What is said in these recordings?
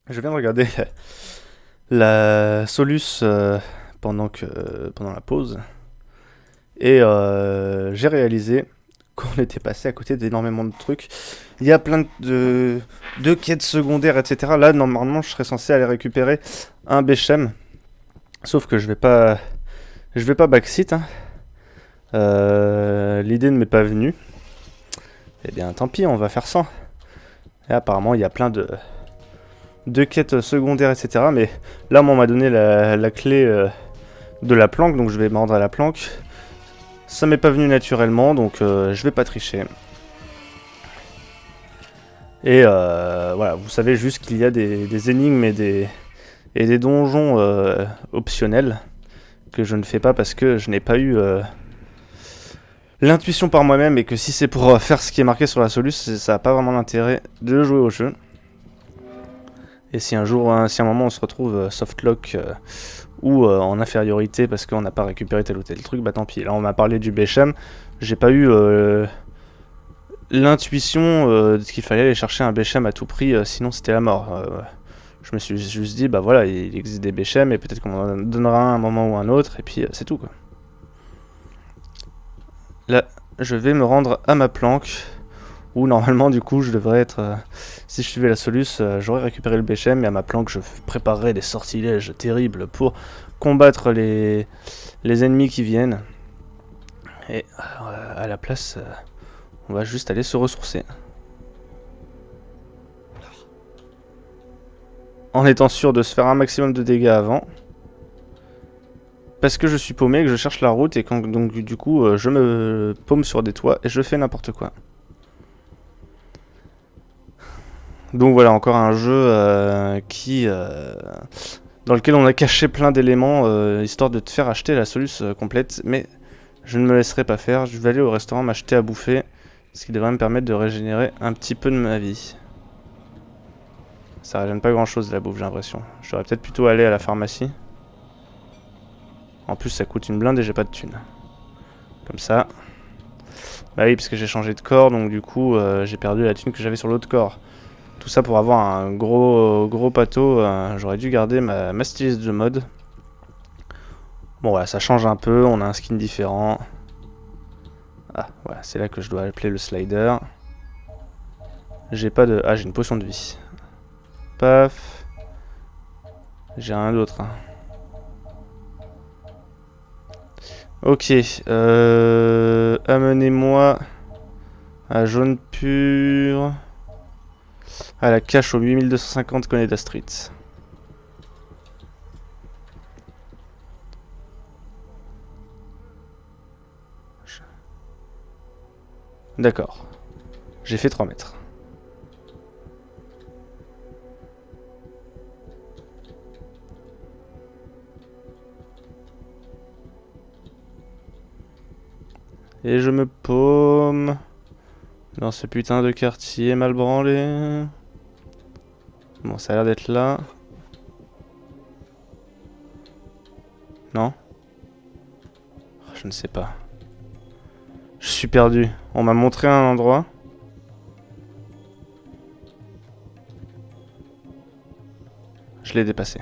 Je viens de regarder la Solus pendant la pause et j'ai réalisé qu'on était passé à côté d'énormément de trucs. Il y a plein de quêtes secondaires, etc. Là, normalement, je serais censé aller récupérer un Bechem, sauf que je vais pas backseat, hein. L'idée ne m'est pas venue. Eh bien, tant pis, on va faire sans. Et apparemment, il y a plein de quêtes secondaires, etc. Mais là, on m'a donné la clé de la planque, donc je vais me rendre à la planque. Ça m'est pas venu naturellement, donc je vais pas tricher. Et voilà, vous savez juste qu'il y a des énigmes et des donjons optionnels que je ne fais pas parce que je n'ai pas eu l'intuition par moi-même, et que si c'est pour faire ce qui est marqué sur la soluce, ça n'a pas vraiment d'intérêt de jouer au jeu. Et si un jour, si à un moment on se retrouve softlock ou en infériorité parce qu'on n'a pas récupéré tel ou tel truc, bah tant pis. Là on m'a parlé du Bechem, j'ai pas eu l'intuition qu'il fallait aller chercher un Bechem à tout prix, sinon c'était la mort. Je me suis juste dit, bah voilà, il existe des Bechem et peut-être qu'on en donnera un moment ou un autre, et puis c'est tout quoi. Là, je vais me rendre à ma planque, où normalement du coup je devrais être... si je suivais la soluce, j'aurais récupéré le Bechem, et à ma planque je préparerais des sortilèges terribles pour combattre les ennemis qui viennent. Et à la place, on va juste aller se ressourcer. En étant sûr de se faire un maximum de dégâts avant. Parce que je suis paumé, que je cherche la route, et donc du coup je me paume sur des toits et je fais n'importe quoi. Donc voilà, encore un jeu dans lequel on a caché plein d'éléments, histoire de te faire acheter la soluce complète, mais je ne me laisserai pas faire. Je vais aller au restaurant m'acheter à bouffer, ce qui devrait me permettre de régénérer un petit peu de ma vie. Ça régène pas grand chose la bouffe, j'ai l'impression. Je devrais peut-être plutôt aller à la pharmacie. En plus ça coûte une blinde et j'ai pas de thunes. Comme ça. Bah oui, parce que j'ai changé de corps, donc du coup j'ai perdu la thune que j'avais sur l'autre corps. Tout ça pour avoir un gros pâteau. J'aurais dû garder ma styliste de mode. Bon voilà, ça change un peu, on a un skin différent. Ah voilà, c'est là que je dois appeler le slider. J'ai pas de... Ah, j'ai une potion de vie. Paf. J'ai rien d'autre, hein. Ok, amenez-moi à jaune pur, à la cache au 8250 Coneda Street. D'accord, j'ai fait 3 mètres. Et je me paume dans ce putain de quartier mal branlé. Bon, ça a l'air d'être là. Non? Je ne sais pas. Je suis perdu. On m'a montré un endroit. Je l'ai dépassé.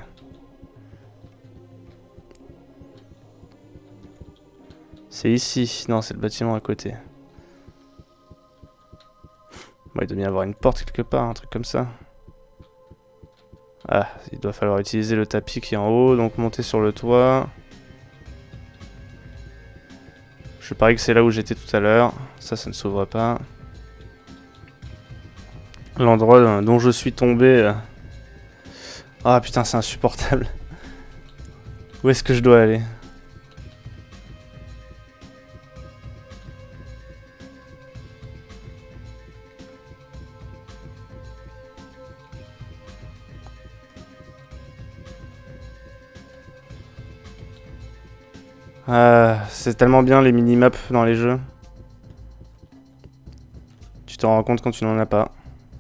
C'est ici. Non, c'est le bâtiment à côté. Bon, il doit bien y avoir une porte quelque part, un truc comme ça. Ah, il doit falloir utiliser le tapis qui est en haut, donc monter sur le toit. Je parie que c'est là où j'étais tout à l'heure. Ça ne s'ouvre pas. L'endroit dont je suis tombé. Ah putain, c'est insupportable. Où est-ce que je dois aller? Ah, c'est tellement bien les minimaps dans les jeux. Tu t'en rends compte quand tu n'en as pas.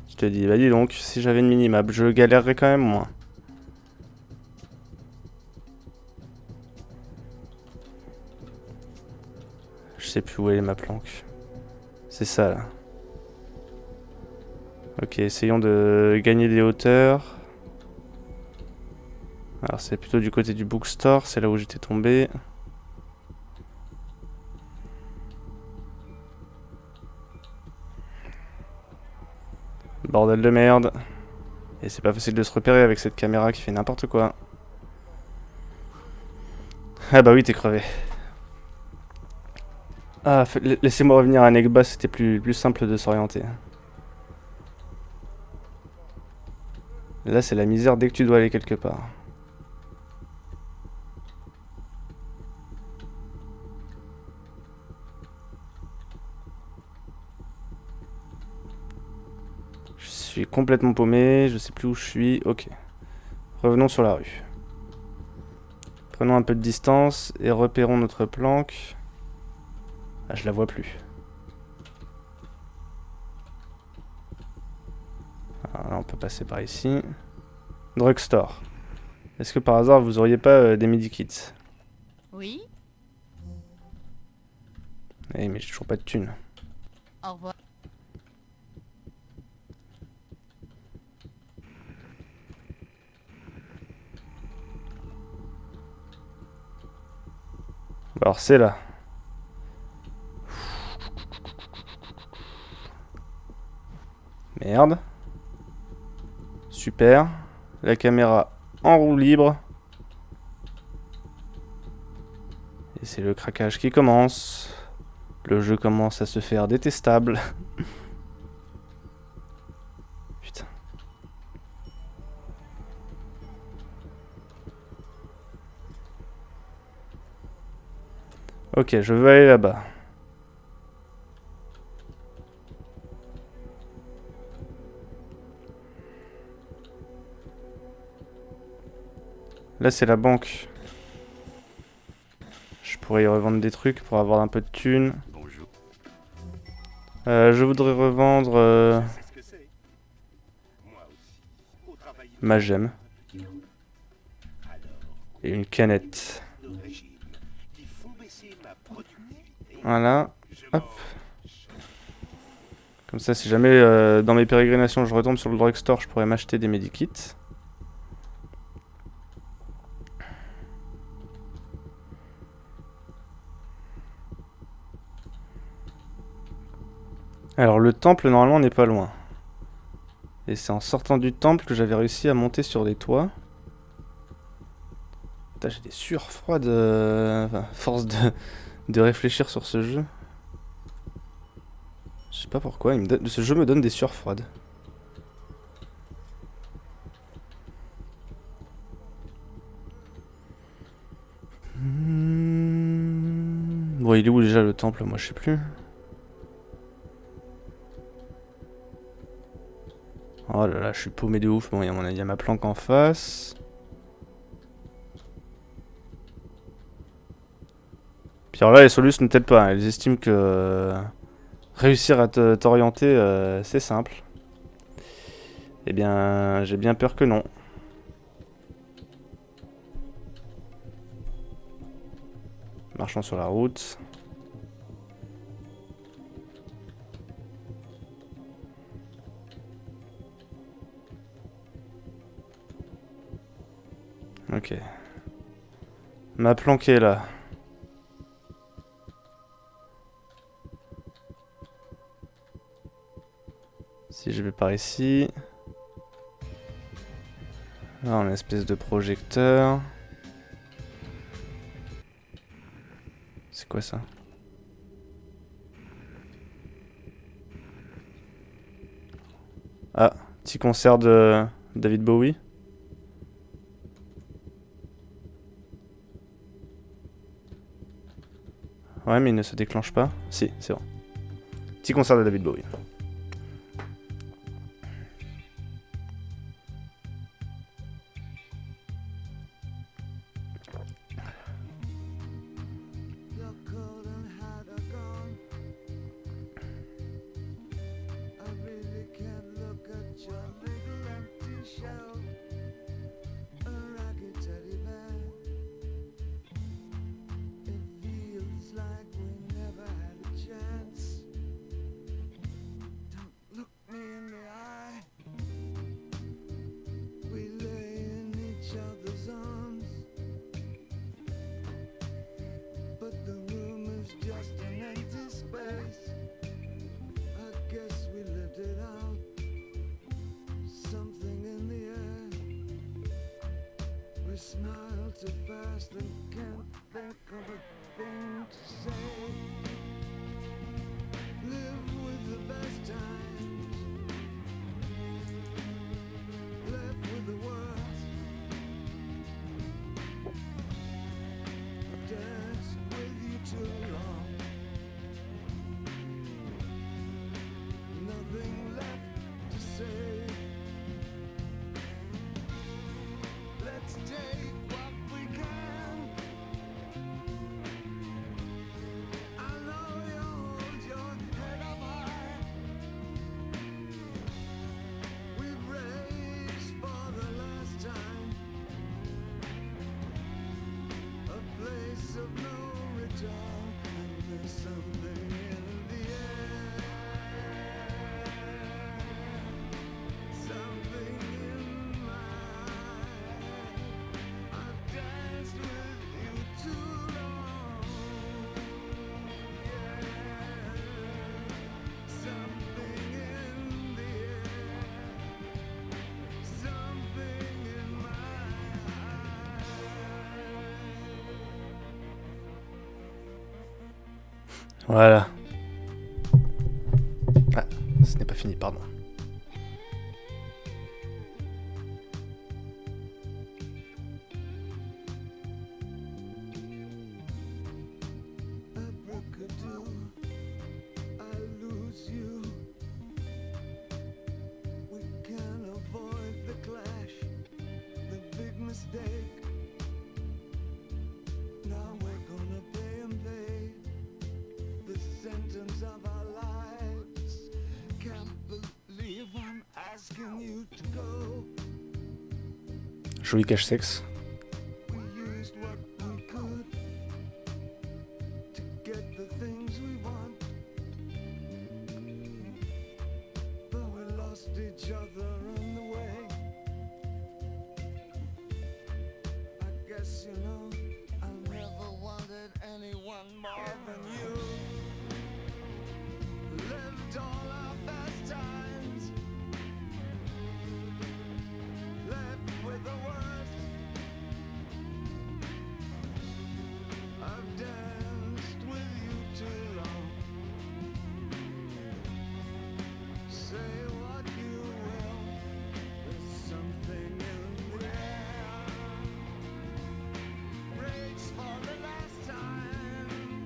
Tu te dis, bah dis donc, si j'avais une minimap, je galérerais quand même moins. Je sais plus où est ma planque. C'est ça là. Ok, essayons de gagner des hauteurs. Alors c'est plutôt du côté du bookstore, c'est là où j'étais tombé. Bordel de merde. Et c'est pas facile de se repérer avec cette caméra qui fait n'importe quoi. Ah bah oui, t'es crevé. Ah, laissez-moi revenir à Negba, c'était plus simple de s'orienter. Là, c'est la misère dès que tu dois aller quelque part. Je suis complètement paumé, je sais plus où je suis. Ok. Revenons sur la rue. Prenons un peu de distance et repérons notre planque. Ah, je la vois plus. Alors là, on peut passer par ici. Drugstore. Est-ce que par hasard, vous auriez pas des medikits? Oui, Eh, mais j'ai toujours pas de thunes. au revoir. Alors c'est là. Merde. Super. La caméra en roue libre. Et c'est le craquage qui commence. Le jeu commence à se faire détestable. Putain. Ok, je veux aller là-bas. Là, c'est la banque. Je pourrais y revendre des trucs pour avoir un peu de thunes. Bonjour. Je voudrais revendre C'est ce que c'est. Moi aussi. Au travail, ma gemme alors, et une canette. de régime qui font baisser ma productivité. Voilà. Je Hop. mange. Comme ça, si jamais dans mes pérégrinations je retombe sur le drugstore, je pourrais m'acheter des medikits. Alors le temple normalement n'est pas loin. Et c'est en sortant du temple que j'avais réussi à monter sur des toits. Putain, j'ai des sueurs froides enfin, force de réfléchir sur ce jeu. Je sais pas pourquoi, ce jeu me donne des sueurs froides. Bon, il est où déjà le temple? Moi je sais plus. Oh là là, je suis paumé de ouf. Bon, il y a ma planque en face. Puis alors là, les solus ne t'aident pas. Hein. Ils estiment que réussir à t'orienter, c'est simple. Eh bien, j'ai bien peur que non. Marchons sur la route. Ok. Ma planque est là. Si je vais par ici. Là, on a une espèce de projecteur. C'est quoi ça? Ah, petit concert de David Bowie. Ouais, mais il ne se déclenche pas. Si, c'est bon. Petit concert de David Bowie. You're cold and hot or gone. I really can't look at your little empty shell. A ragged teddy bear. It feels like we never had a chance. We smile too fast and can't think of a thing to say. Live with the best times, left with the worst. I've danced with you too long. Nothing left to say. Let's take what we can. I know you hold your head up high. We've raced for the last time. A place of no return, and there's something in the air. Something in my I've danced with you too long. Yeah. Something in the air. Something in my Voilà. Ah, ce n'est pas fini, pardon. abracadoo, I lose you. We can't avoid the clash, the big mistake. Now we're gonna pay and pay the sentence of our lives. Can't believe I'm asking you to go. Joli cache-sexe. We used what we could to get the things we want, but we lost each other on the way. I guess you know I never wanted anyone more than you. Lived all our best times, left with the worst. I've danced with you too long. Say what you will, there's something in the air. Race for the last time,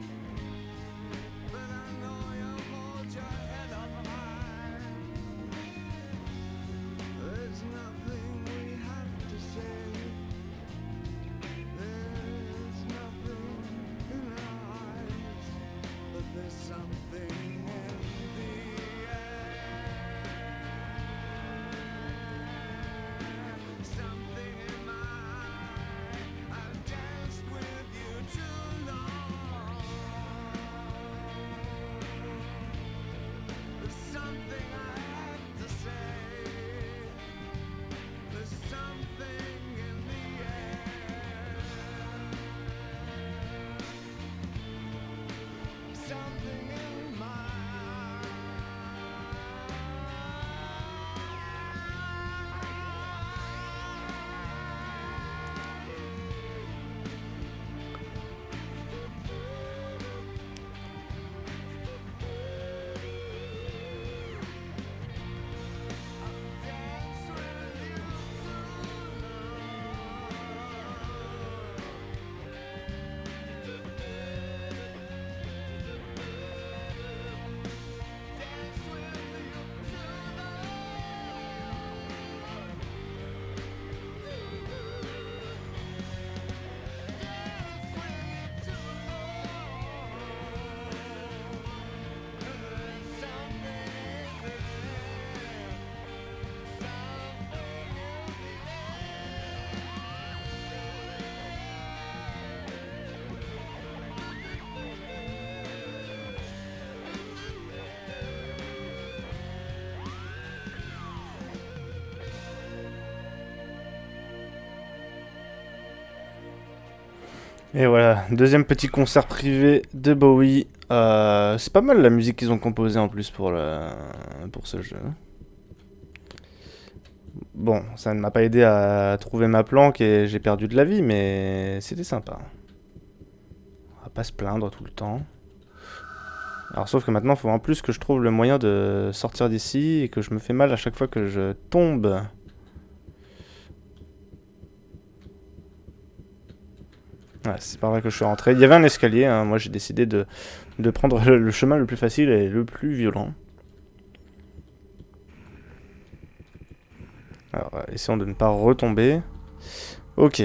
but I know you hold your head up high. There's nothing we have to say. There's nothing in our eyes, but there's something in the air. Something in my eye. I've danced with you too long. There's something I have to say. There's something in the air. Something in my dance with you Et voilà, deuxième petit concert privé de Bowie. C'est pas mal la musique qu'ils ont composée en plus pour ce jeu. Bon, ça ne m'a pas aidé à trouver ma planque et j'ai perdu de la vie, mais c'était sympa. On va pas se plaindre tout le temps. Alors sauf que maintenant, il faut en plus que je trouve le moyen de sortir d'ici et que je me fais mal à chaque fois que je tombe. Ouais, c'est par là que je suis rentré. Il y avait un escalier, hein. Moi j'ai décidé de prendre le chemin le plus facile et le plus violent. Alors, essayons de ne pas retomber. Ok.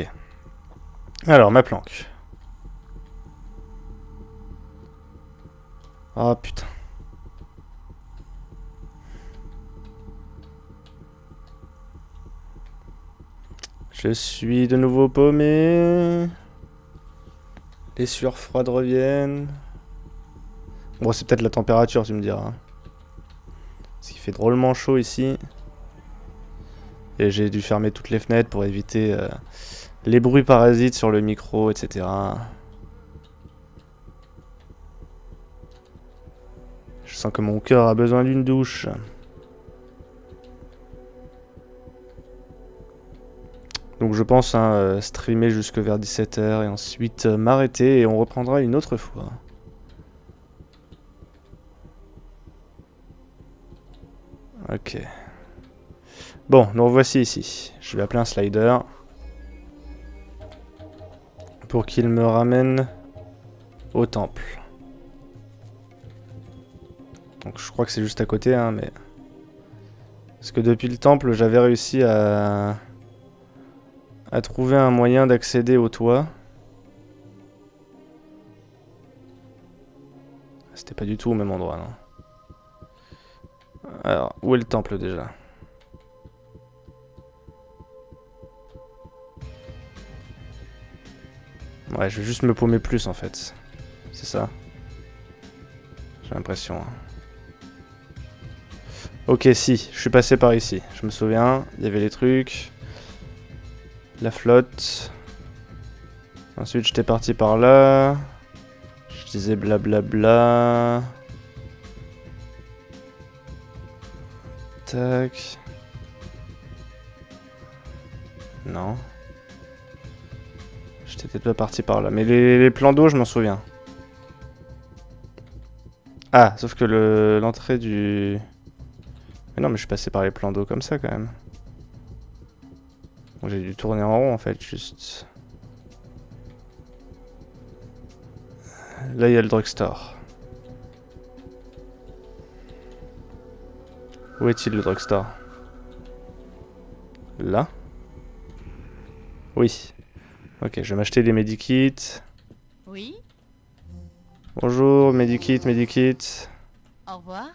Alors, ma planque. Oh putain. Je suis de nouveau paumé. Les sueurs froides reviennent. Bon, c'est peut-être la température, tu me diras. Hein. Parce qu'il fait drôlement chaud ici. Et j'ai dû fermer toutes les fenêtres pour éviter les bruits parasites sur le micro, etc. Je sens que mon cœur a besoin d'une douche. Donc je pense streamer jusque vers 17 h et ensuite m'arrêter et on reprendra une autre fois. Ok. Bon, nous revoici ici. Je vais appeler un slider. Pour qu'il me ramène au temple. Donc je crois que c'est juste à côté, hein, mais... Parce que depuis le temple, j'avais réussi à trouver un moyen d'accéder au toit. C'était pas du tout au même endroit, non. Alors, où est le temple déjà? Ouais, je vais juste me paumer plus en fait. C'est ça? J'ai l'impression. Hein. Ok, si, je suis passé par ici. Je me souviens, il y avait les trucs. La flotte. Ensuite, j'étais parti par là. Je disais blablabla. Tac. Non. J'étais peut-être pas parti par là. Mais les plans d'eau, je m'en souviens. Ah, sauf que l'entrée du... Mais non, mais je suis passé par les plans d'eau comme ça, quand même. J'ai dû tourner en rond, en fait, juste... Là, il y a le drugstore. Où est-il, le drugstore? Là? Oui. Ok, je vais m'acheter des medikits. Oui. Bonjour, medikit, medikit. Au revoir.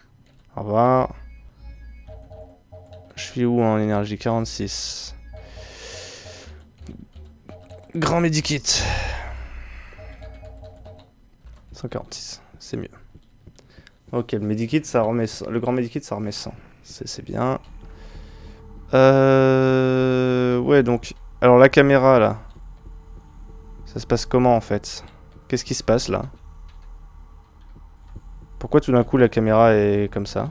Au revoir. Je suis où en énergie? 46. Grand medikit. 146, c'est mieux. Ok, le medikit, ça remet... Le grand medikit, ça remet 100. C'est bien. Ouais, donc... Alors, la caméra, là. Ça se passe comment, en fait? Qu'est-ce qui se passe, là? Pourquoi, tout d'un coup, la caméra est comme ça?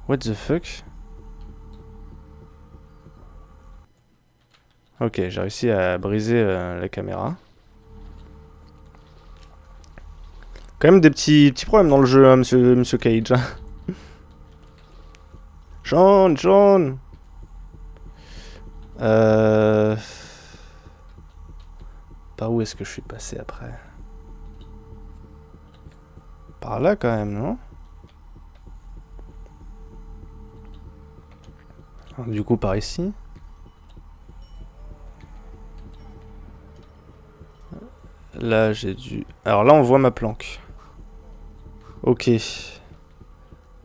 What the fuck? Ok, j'ai réussi à briser la caméra. Quand même des petits problèmes dans le jeu, hein, monsieur Cage. John, John. Par où est-ce que je suis passé après? Par là quand même, non? Alors, du coup, par ici. Là, j'ai dû... Alors là, on voit ma planque. Ok.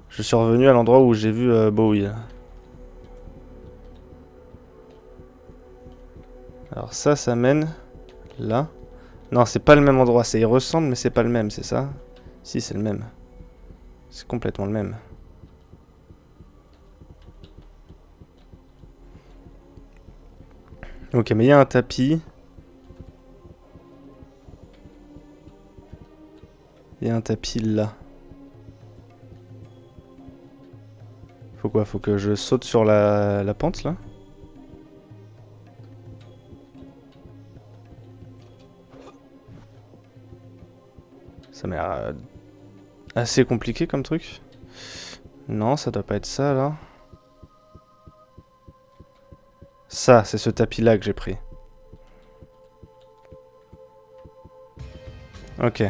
Je suis revenu à l'endroit où j'ai vu Bowie. Alors ça mène... Là. Non, c'est pas le même endroit. Ça y ressemble, mais c'est pas le même, c'est ça? Si, c'est le même. C'est complètement le même. Ok, mais il y a un tapis. y a un tapis là. Faut quoi? Faut que je saute sur la pente là? Ça m'a l'air assez compliqué comme truc. Non, ça doit pas être ça là. Ça, c'est ce tapis là que j'ai pris. Ok.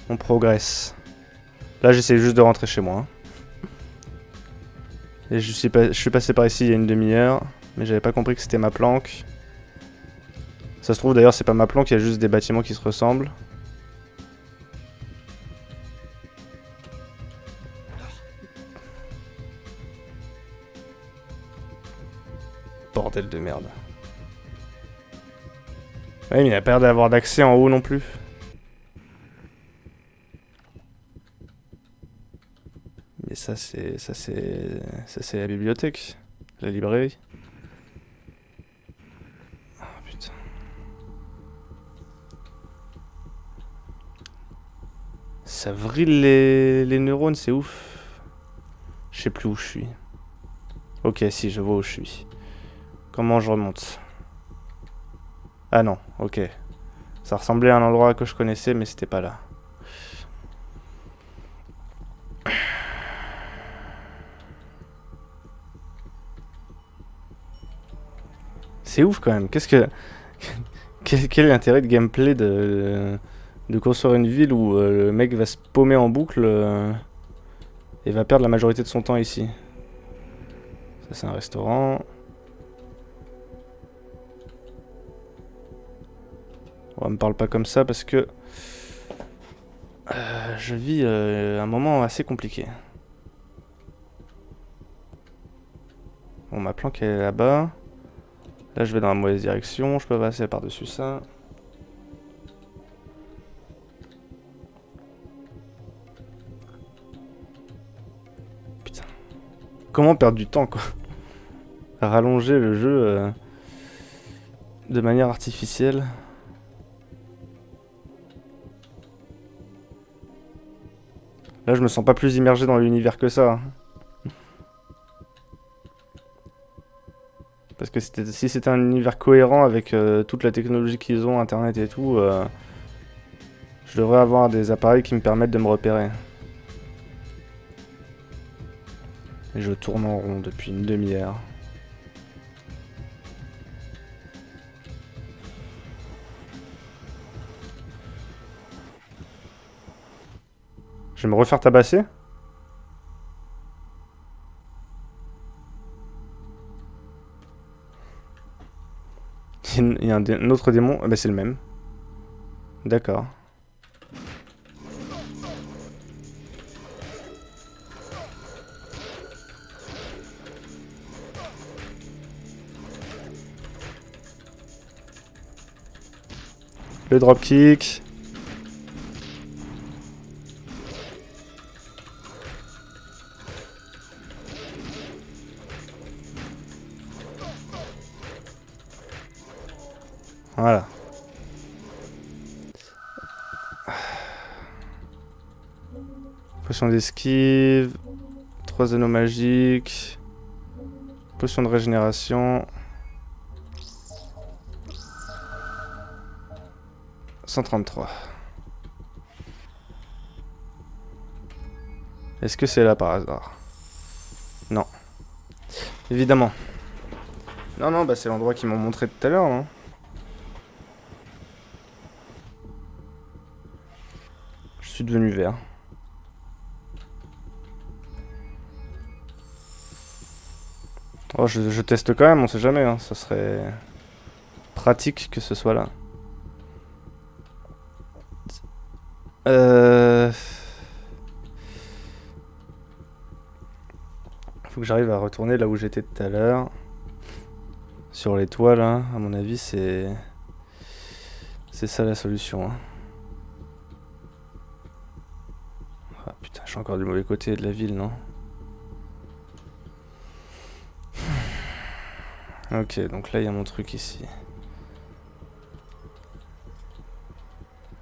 On progresse. Là, j'essaie juste de rentrer chez moi. Et je suis passé par ici il y a une demi-heure. Mais j'avais pas compris que c'était ma planque. Ça se trouve d'ailleurs, c'est pas ma planque, il y a juste des bâtiments qui se ressemblent. Bordel de merde. Ouais, mais il a pas l'air d'avoir d'accès en haut non plus. Mais ça c'est la bibliothèque, la librairie. Ah putain. Ça vrille les neurones, c'est ouf. Je sais plus où je suis. Ok, si, je vois où je suis. Comment je remonte? Ah non, ok. Ça ressemblait à un endroit que je connaissais, mais c'était pas là. C'est ouf quand même. Qu'est-ce que... Quel est l'intérêt de gameplay de construire une ville où le mec va se paumer en boucle et va perdre la majorité de son temps ici? Ça c'est un restaurant. On me parle pas comme ça parce que je vis un moment assez compliqué. Bon, ma planque elle est là-bas. Là je vais dans la mauvaise direction, je peux passer par-dessus ça. Putain. Comment perdre du temps quoi? Rallonger le jeu de manière artificielle. Là, je me sens pas plus immergé dans l'univers que ça. Parce que si c'était un univers cohérent avec toute la technologie qu'ils ont, internet et tout, je devrais avoir des appareils qui me permettent de me repérer. Et je tourne en rond depuis une demi-heure. Je vais me refaire tabasser? Il y a un autre démon. Ah bah c'est le même. D'accord. Le dropkick. Voilà. Potion d'esquive. 3 anneaux magiques. Potion de régénération. 133. Est-ce que c'est là par hasard? Non. Évidemment. Non, non, bah c'est l'endroit qu'ils m'ont montré tout à l'heure, non? Je suis devenu vert. Oh, je teste quand même, on sait jamais, hein. Ça serait pratique que ce soit là. Faut que j'arrive à retourner là où j'étais tout à l'heure. Sur les toits là, à mon avis c'est ça la solution. Hein. Ah putain, je suis encore du mauvais côté de la ville, non? Ok, donc là il y a mon truc ici.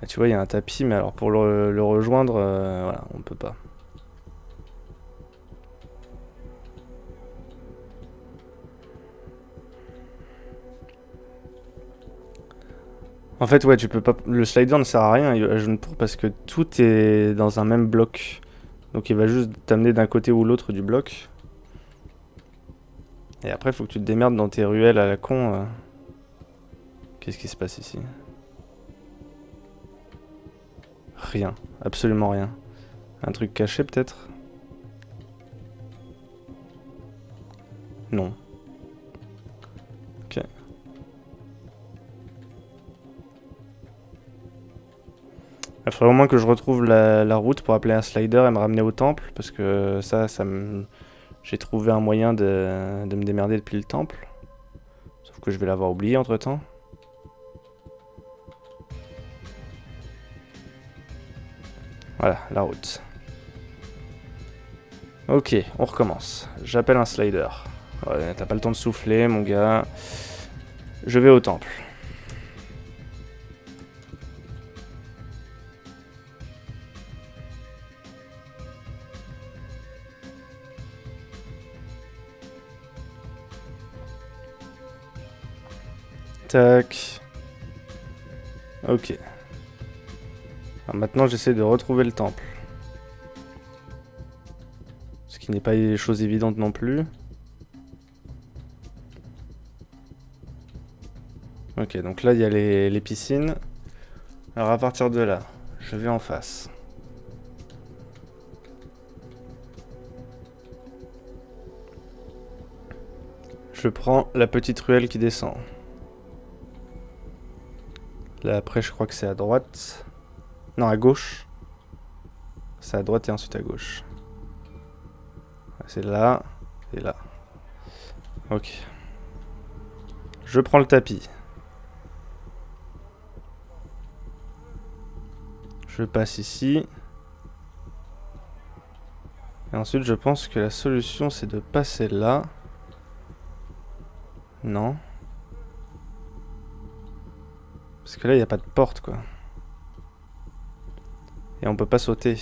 Là, tu vois, il y a un tapis, mais alors pour le rejoindre, voilà, on peut pas. En fait, ouais, tu peux pas. Le slider ne sert à rien à Jounpur parce que tout est dans un même bloc. Donc il va juste t'amener d'un côté ou l'autre du bloc. Et après, il faut que tu te démerdes dans tes ruelles à la con. Qu'est-ce qui se passe ici? Rien. Absolument rien. Un truc caché peut-être? Non. Ok. Il faudrait au moins que je retrouve la route pour appeler un slider et me ramener au temple. Parce que ça me... J'ai trouvé un moyen de me démerder depuis le temple. Sauf que je vais l'avoir oublié entre temps. Voilà, la route. Ok, on recommence. J'appelle un slider. Ouais, t'as pas le temps de souffler, mon gars. Je vais au temple. Tac. Ok. Alors maintenant, j'essaie de retrouver le temple. Ce qui n'est pas une chose évidente non plus. Ok, donc là, il y a les piscines. Alors à partir de là, je vais en face. Je prends la petite ruelle qui descend. Là, après, je crois que c'est à droite. Non, à gauche. C'est à droite et ensuite à gauche. C'est là et là. Ok. Je prends le tapis. Je passe ici. Et ensuite, je pense que la solution, c'est de passer là. Non. Parce que là, il n'y a pas de porte, quoi. Et on peut pas sauter.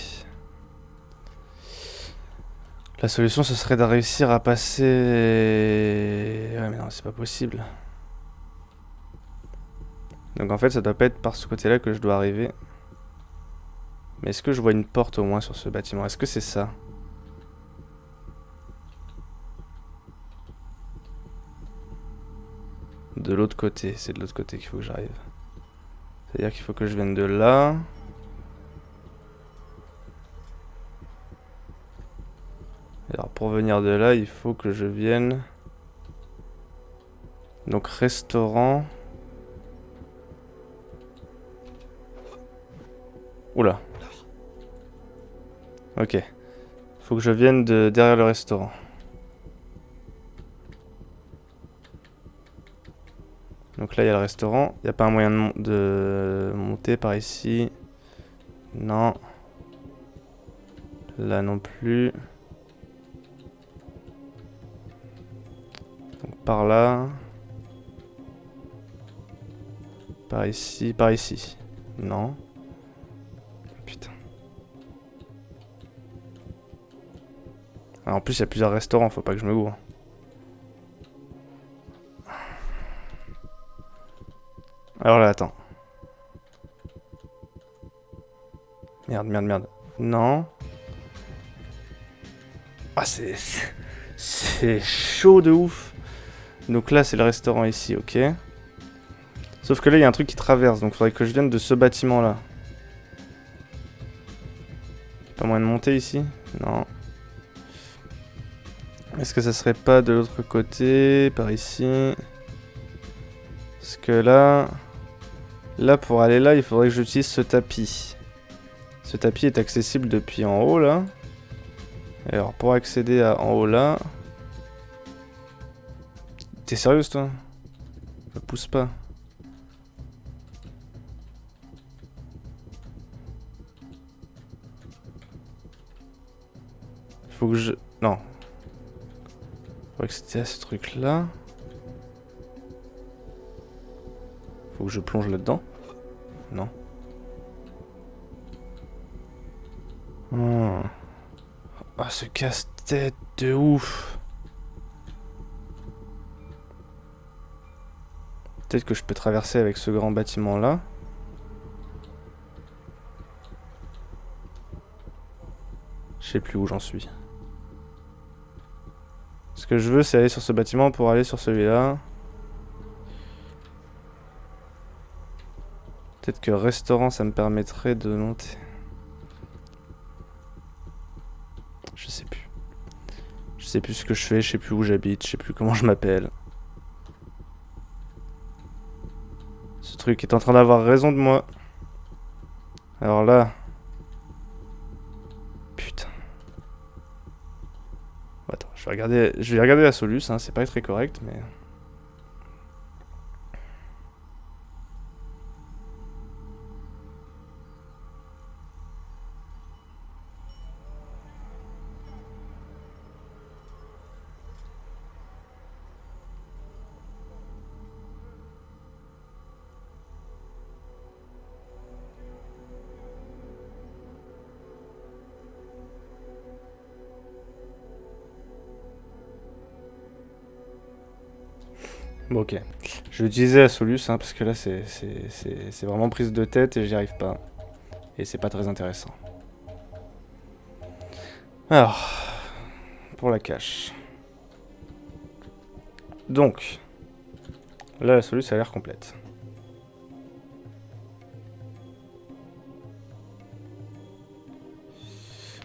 La solution, ce serait de réussir à passer... Ouais, mais non, c'est pas possible. Donc en fait, ça doit pas être par ce côté-là que je dois arriver. Mais est-ce que je vois une porte au moins sur ce bâtiment? Est-ce que c'est ça? De l'autre côté, c'est de l'autre côté qu'il faut que j'arrive. C'est-à-dire qu'il faut que je vienne de là. Alors pour venir de là, il faut que je vienne... Donc restaurant... Oula. Ok. Faut que je vienne de derrière le restaurant. Donc là, il y a le restaurant. Il n'y a pas un moyen de monter par ici. Non. Là non plus. Donc par là. Par ici, par ici. Non. Putain. Ah, en plus, il y a plusieurs restaurants, faut pas que je me gourre. Alors là, attends. Merde, merde, merde. Non. Ah, c'est chaud de ouf. Donc là, c'est le restaurant ici, ok. Sauf que là, il y a un truc qui traverse, donc il faudrait que je vienne de ce bâtiment-là. Pas moyen de monter ici? Non. Est-ce que ça serait pas de l'autre côté, par ici? Parce que là... Là, pour aller là, il faudrait que j'utilise ce tapis. Ce tapis est accessible depuis en haut, là. Et alors, pour accéder à en haut, là... T'es sérieuse, toi? Me pousse pas. Faut que je... Non. Faut accéder à ce truc-là. Faut que je plonge là-dedans? Non. Oh. Ah, ce casse-tête de ouf. Peut-être que je peux traverser avec ce grand bâtiment là. Je sais plus où j'en suis. Ce que je veux, c'est aller sur ce bâtiment pour aller sur celui-là. Peut-être que restaurant, ça me permettrait de monter. Je sais plus. Je sais plus ce que je fais, je sais plus où j'habite, je sais plus comment je m'appelle. Ce truc est en train d'avoir raison de moi. Alors là... Putain. Attends, je vais regarder la soluce, hein, c'est pas très correct, mais... Bon, ok. Je vais utiliser la soluce, hein, parce que là, c'est vraiment prise de tête et j'y arrive pas. Et c'est pas très intéressant. Alors, pour la cache. Donc, là, la soluce a l'air complète.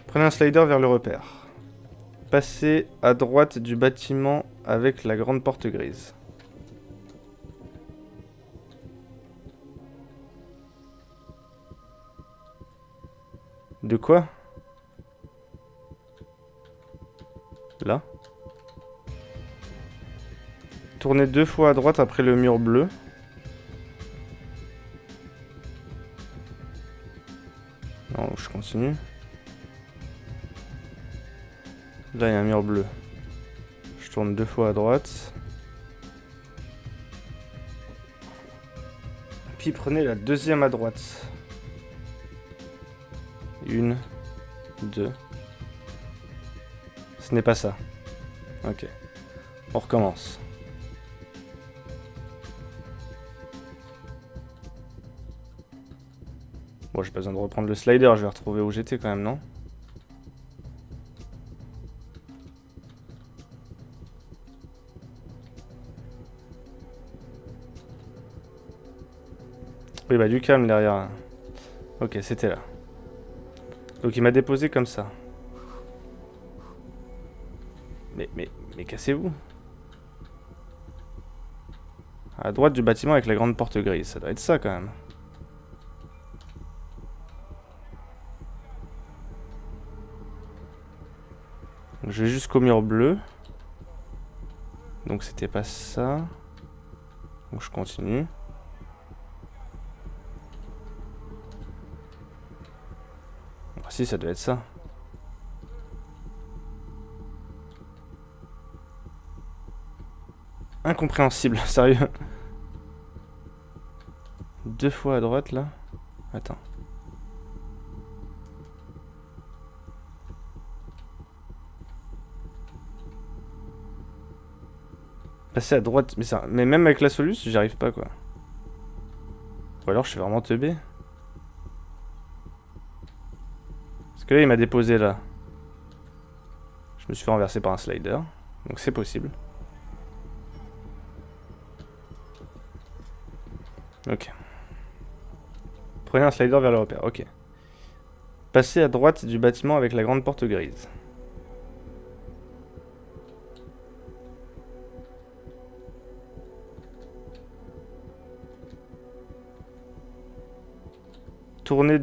Prenez un slider vers le repère. Passez à droite du bâtiment avec la grande porte grise. De quoi? Là. Tournez 2 fois à droite après le mur bleu. Non, je continue. Là, il y a un mur bleu. Je tourne 2 fois à droite. Puis prenez la deuxième à droite. 1, 2. Ce n'est pas ça. Ok. On recommence. Bon, j'ai pas besoin de reprendre le slider, je vais retrouver où j'étais quand même, non? Oui, bah du calme derrière. Ok, c'était là. Donc il m'a déposé comme ça. Mais cassez-vous. À droite du bâtiment avec la grande porte grise, ça doit être ça quand même. Donc, je vais jusqu'au mur bleu. Donc c'était pas ça. Donc je continue. Ah, si, ça doit être ça. Incompréhensible, sérieux. 2 fois à droite là. Attends. Passer à droite, mais même avec la soluce, j'y arrive pas quoi. Ou alors je suis vraiment teubé. Parce que là il m'a déposé là. Je me suis fait renverser par un slider. Donc c'est possible. Ok. Prenez un slider vers le repère, ok. Passez à droite du bâtiment avec la grande porte grise. Tournez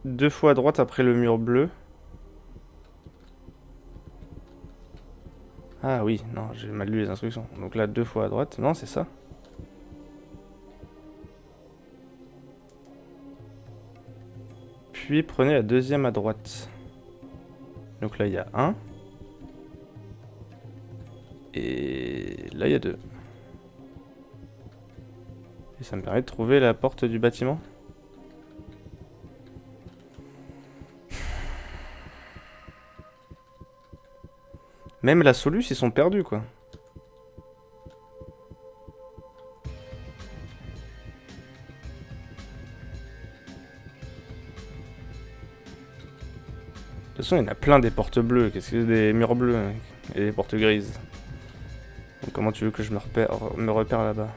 2 fois à droite après le mur bleu. Ah oui, non, j'ai mal lu les instructions. Donc là, 2 fois à droite. Non, c'est ça. Puis prenez la deuxième à droite. Donc là, il y a 1. Et là, il y a 2. Et ça me permet de trouver la porte du bâtiment. Même la Solus, ils sont perdus, quoi. De toute façon, il y en a plein des portes bleues. Qu'est-ce que des murs bleus hein, et des portes grises. Donc, comment tu veux que je me repère là-bas?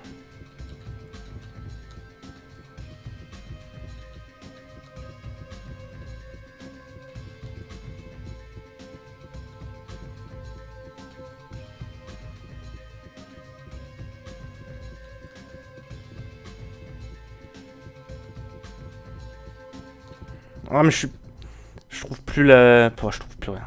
Ah mais je trouve plus la... Oh, je trouve plus rien.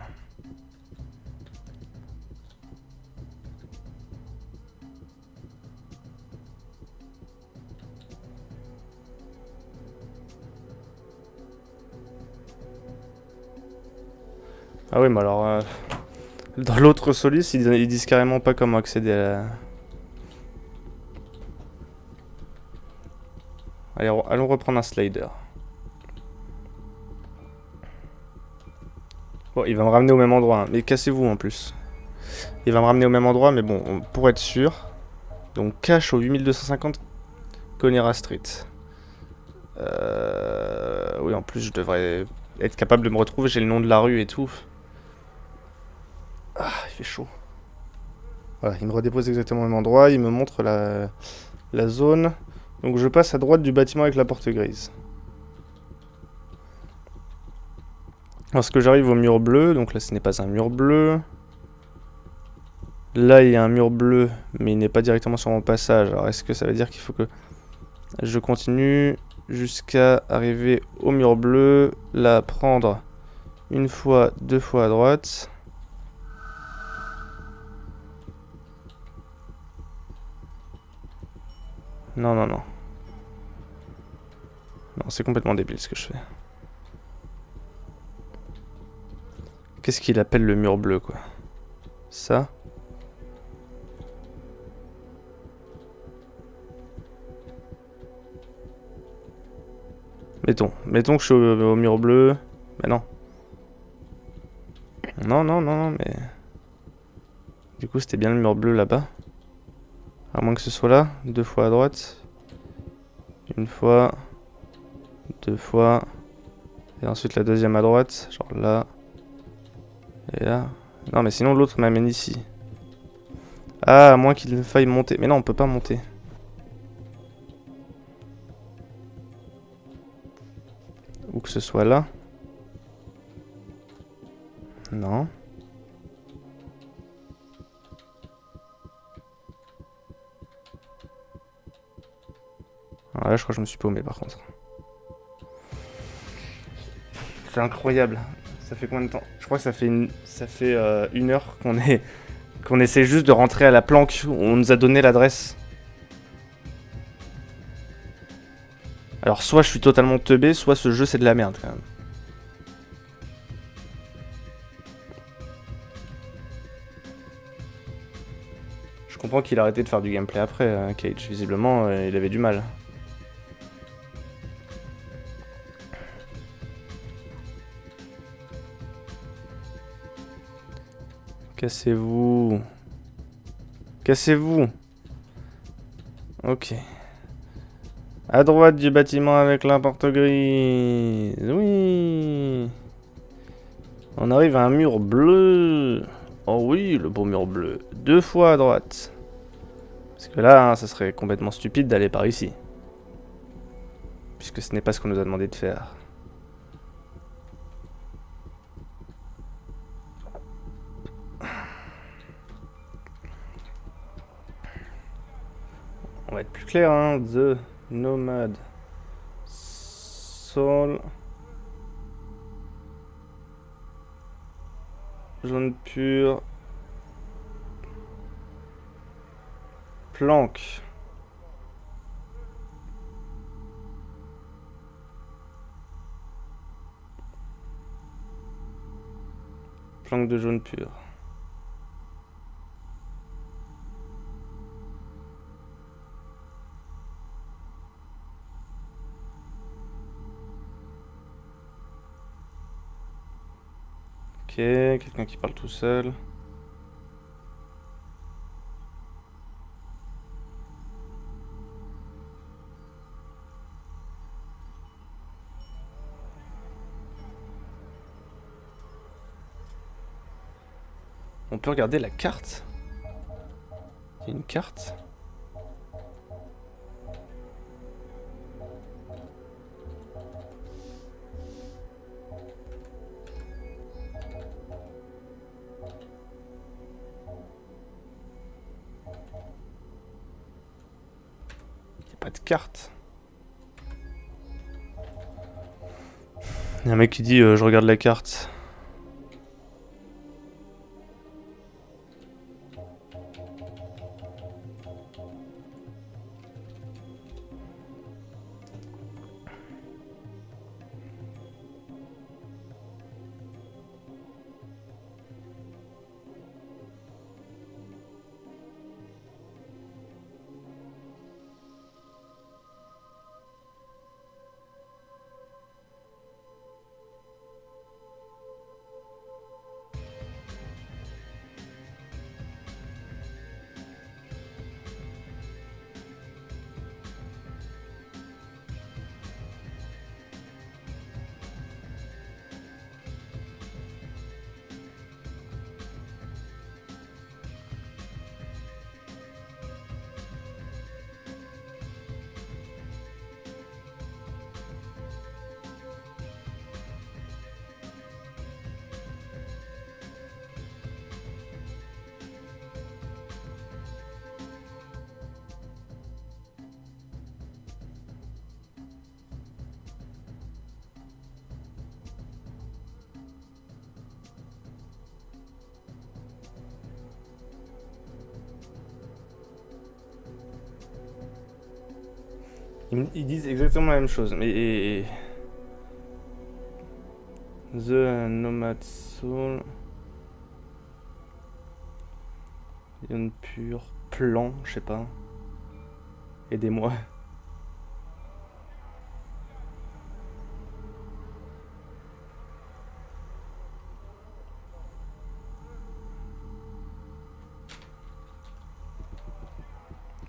Ah oui mais alors... dans l'autre Solis, ils disent carrément pas comment accéder à la... Allez, allons reprendre un slider. Bon, il va me ramener au même endroit, hein. Mais cassez-vous en plus. Il va me ramener au même endroit, mais bon, pour être sûr. Donc, cache au 8250 Conera Street. Oui, en plus, je devrais être capable de me retrouver. J'ai le nom de la rue et tout. Ah, il fait chaud. Voilà, il me redépose exactement au même endroit. Il me montre la zone. Donc, je passe à droite du bâtiment avec la porte grise. Lorsque j'arrive au mur bleu, donc là ce n'est pas un mur bleu. Là il y a un mur bleu, mais il n'est pas directement sur mon passage. Alors est-ce que ça veut dire qu'il faut que je continue jusqu'à arriver au mur bleu, là prendre une fois, deux fois à droite. Non, non, non. Non, c'est complètement débile ce que je fais. Qu'est-ce qu'il appelle le mur bleu, quoi? Ça? Mettons que je suis au mur bleu. Mais non. Non, non, non, mais... Du coup, c'était bien le mur bleu là-bas. À moins que ce soit là. Deux fois à droite. Une fois. Deux fois. Et ensuite la deuxième à droite. Genre là. Et là. Non, mais sinon l'autre m'amène ici. Ah, à moins qu'il faille monter. Mais non, on peut pas monter. Ou que ce soit là. Non. Ah, là, je crois que je me suis paumé par contre. C'est incroyable. Ça fait combien de temps? Je crois que ça fait une heure qu'on essaie juste de rentrer à la planque où on nous a donné l'adresse. Alors soit je suis totalement teubé, soit ce jeu c'est de la merde quand même. Je comprends qu'il a arrêté de faire du gameplay après, Cage. Visiblement, il avait du mal. Cassez-vous. Cassez-vous. Ok. À droite du bâtiment avec la porte grise. Oui. On arrive à un mur bleu. Oh oui, le beau mur bleu. Deux fois à droite. Parce que là, hein, ça serait complètement stupide d'aller par ici. Puisque ce n'est pas ce qu'on nous a demandé de faire. On va être plus clair, hein. The Nomad Soul. Jaune pur. Planque. Planque de jaune pur. Ok, quelqu'un qui parle tout seul. On peut regarder la carte. Il y a une carte. Il n'y a pas de carte. Il y a un mec qui dit je regarde la carte. Ils disent exactement la même chose, mais... The Nomad Soul... Lion pur... Plan, je sais pas. Aidez-moi.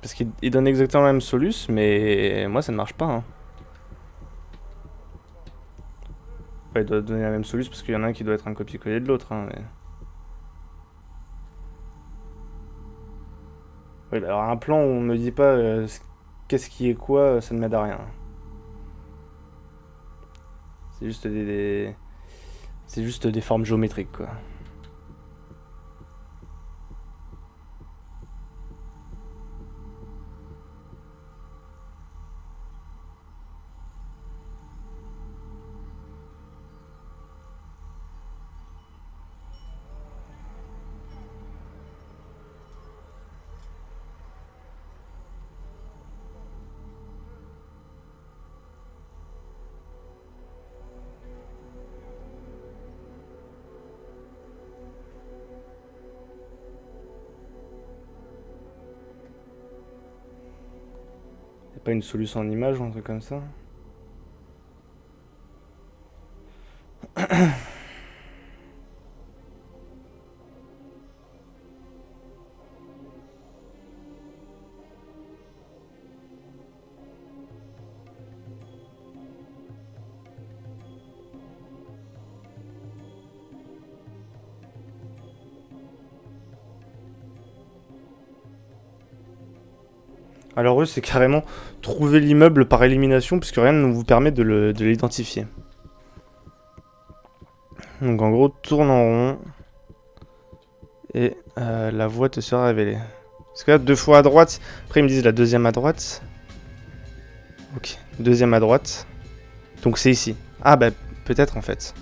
Parce qu'il donne exactement la même soluce, mais moi ça ne marche pas. Hein. Ouais, il doit donner la même soluce parce qu'il y en a un qui doit être un copier-coller de l'autre. Hein, mais... Oui, bah alors un plan où on ne me dit pas qu'est-ce qui est quoi, ça ne m'aide à rien. C'est juste c'est juste des formes géométriques quoi. Pas une solution en image ou un truc comme ça. Alors eux, c'est carrément trouver l'immeuble par élimination, puisque rien ne vous permet de l'identifier. Donc en gros, tourne en rond, et la voie te sera révélée. Parce que là, 2 fois à droite, après ils me disent la deuxième à droite. Ok, deuxième à droite. Donc c'est ici. Ah bah peut-être en fait.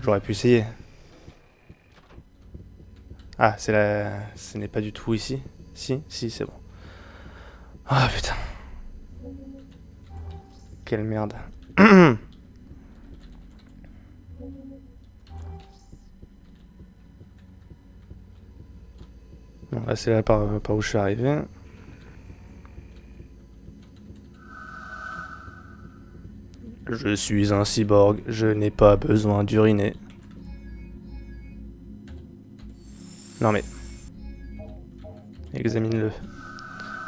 J'aurais pu essayer. Ah, c'est la... Ce n'est pas du tout ici. Si, c'est bon. Ah putain. Quelle merde. Bon, là c'est là par où je suis arrivé. Je suis un cyborg, je n'ai pas besoin d'uriner. Non mais... Examine-le.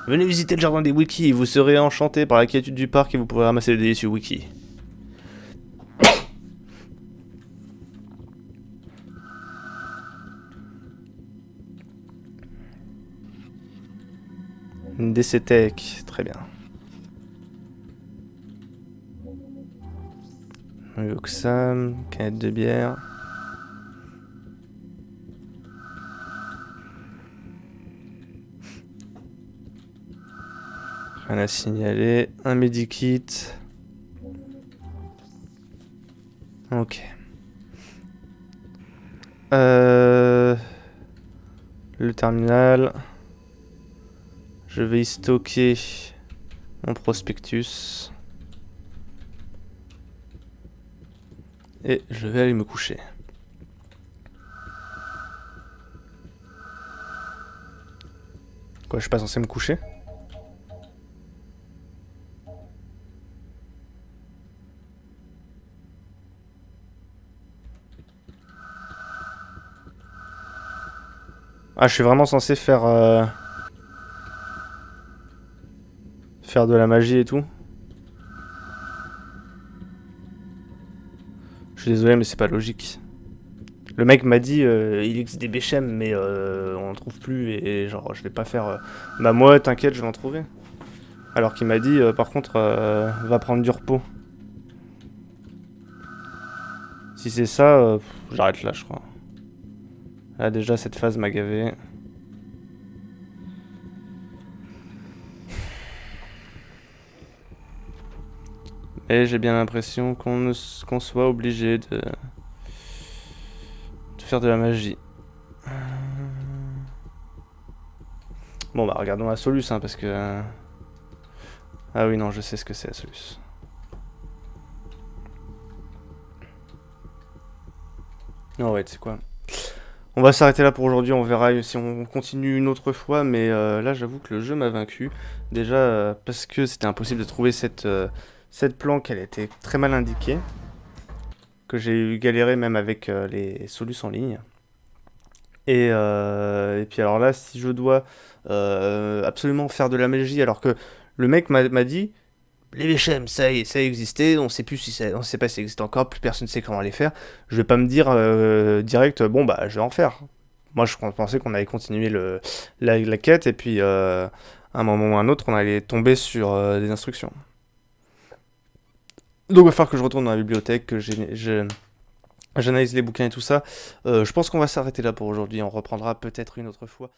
Venez visiter le jardin des wikis, vous serez enchanté par la quiétude du parc et vous pourrez ramasser des délicieux wikis. Une DC Tech, très bien. Oxam, canette de bière. Rien à signaler. Un medikit. Ok. Le terminal. Je vais y stocker mon prospectus. Et je vais aller me coucher. Quoi, je suis pas censé me coucher? Ah, je suis vraiment censé faire faire de la magie et tout. Je suis désolé, mais c'est pas logique. Le mec m'a dit il existe des Bechem, mais on en trouve plus et genre je vais pas faire. Bah moi, t'inquiète, je vais en trouver. Alors qu'il m'a dit par contre va prendre du repos. Si c'est ça, j'arrête là, je crois. Là déjà cette phase m'a gavé. Et j'ai bien l'impression qu'on soit obligé de faire de la magie. Bon bah regardons la Solus hein, parce que... Ah oui non, je sais ce que c'est la Solus. Oh ouais, tu sais quoi. On va s'arrêter là pour aujourd'hui, on verra si on continue une autre fois, mais là j'avoue que le jeu m'a vaincu. Déjà parce que c'était impossible de trouver cette planque, elle était très mal indiquée. Que j'ai eu galéré même avec les Solus en ligne. Et puis alors là, si je dois absolument faire de la magie, alors que le mec m'a dit... Les Bechem, ça existait, on sait pas si ça existe encore, plus personne ne sait comment les faire. Je vais pas me dire direct, bon bah je vais en faire. Moi je pensais qu'on allait continuer la quête et puis à un moment ou à un autre on allait tomber sur des instructions. Donc il va falloir que je retourne dans la bibliothèque, que j'analyse les bouquins et tout ça. Je pense qu'on va s'arrêter là pour aujourd'hui, on reprendra peut-être une autre fois.